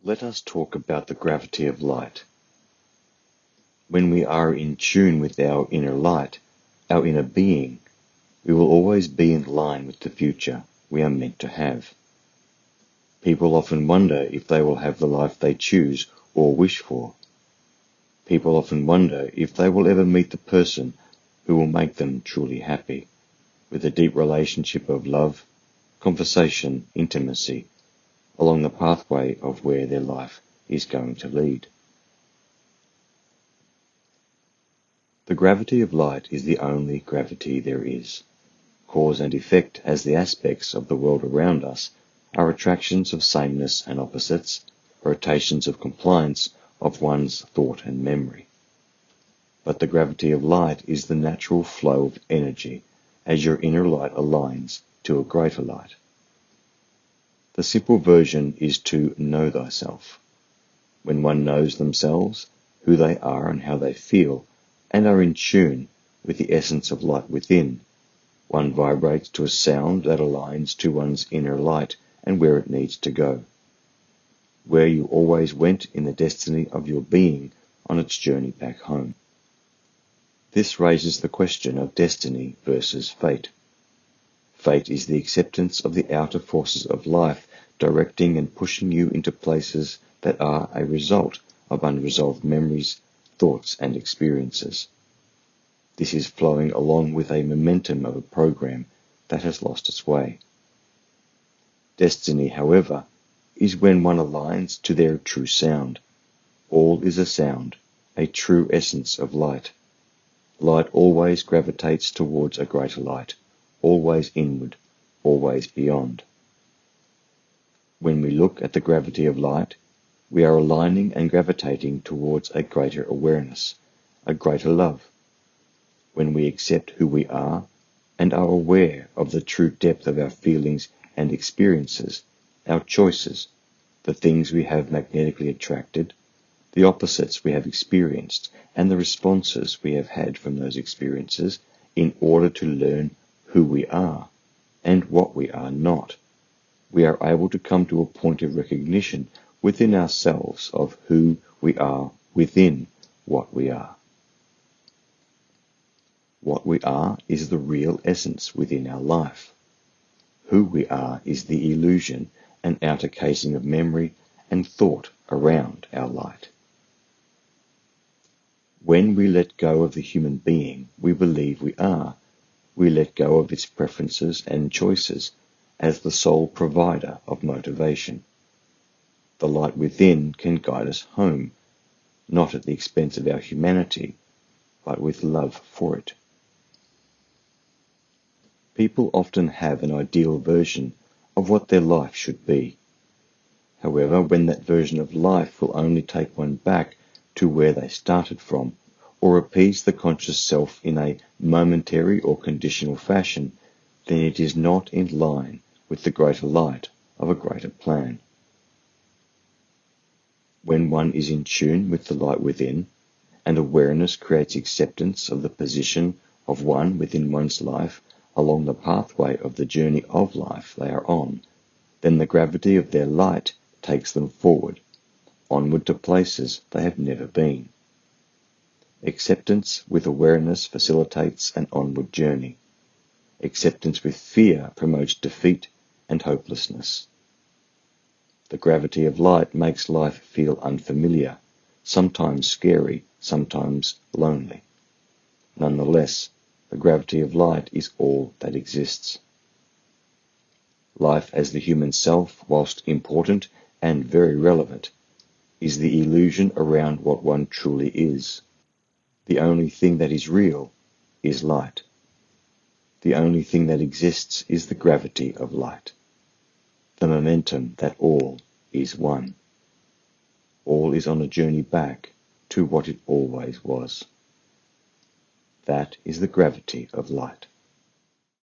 Let us talk about the gravity of light. When we are in tune with our inner light, our inner being, we will always be in line with the future we are meant to have. People often wonder if they will have the life they choose or wish for. People often wonder if they will ever meet the person who will make them truly happy, with a deep relationship of love, conversation, intimacy, along the pathway of where their life is going to lead. The gravity of light is the only gravity there is. Cause and effect, as the aspects of the world around us, are attractions of sameness and opposites, rotations of compliance of one's thought and memory. But the gravity of light is the natural flow of energy as your inner light aligns to a greater light. The simple version is to know thyself. When one knows themselves, who they are and how they feel, and are in tune with the essence of light within, one vibrates to a sound that aligns to one's inner light and where it needs to go, where you always went in the destiny of your being on its journey back home. This raises the question of destiny versus fate. Fate is the acceptance of the outer forces of life directing and pushing you into places that are a result of unresolved memories, thoughts, and experiences. This is flowing along with a momentum of a program that has lost its way. Destiny, however, is when one aligns to their true sound. All is a sound, a true essence of light. Light always gravitates towards a greater light, always inward, always beyond. When we look at the gravity of light, we are aligning and gravitating towards a greater awareness, a greater love. When we accept who we are and are aware of the true depth of our feelings and experiences, our choices, the things we have magnetically attracted, the opposites we have experienced, and the responses we have had from those experiences in order to learn who we are and what we are not, we are able to come to a point of recognition within ourselves of who we are within what we are. What we are is the real essence within our life. Who we are is the illusion and outer casing of memory and thought around our light. When we let go of the human being we believe we are, we let go of its preferences and choices as the sole provider of motivation. The light within can guide us home, not at the expense of our humanity, but with love for it. People often have an ideal version of what their life should be. However, when that version of life will only take one back to where they started from, or appease the conscious self in a momentary or conditional fashion, then it is not in line with the greater light of a greater plan. When one is in tune with the light within, and awareness creates acceptance of the position of one within one's life along the pathway of the journey of life they are on, then the gravity of their light takes them forward, onward to places they have never been. Acceptance with awareness facilitates an onward journey. Acceptance with fear promotes defeat and hopelessness. The gravity of light makes life feel unfamiliar, sometimes scary, sometimes lonely. Nonetheless, the gravity of light is all that exists. Life as the human self, whilst important and very relevant, is the illusion around what one truly is. The only thing that is real is light. The only thing that exists is the gravity of light, the momentum that all is one. All is on a journey back to what it always was. That is the gravity of light.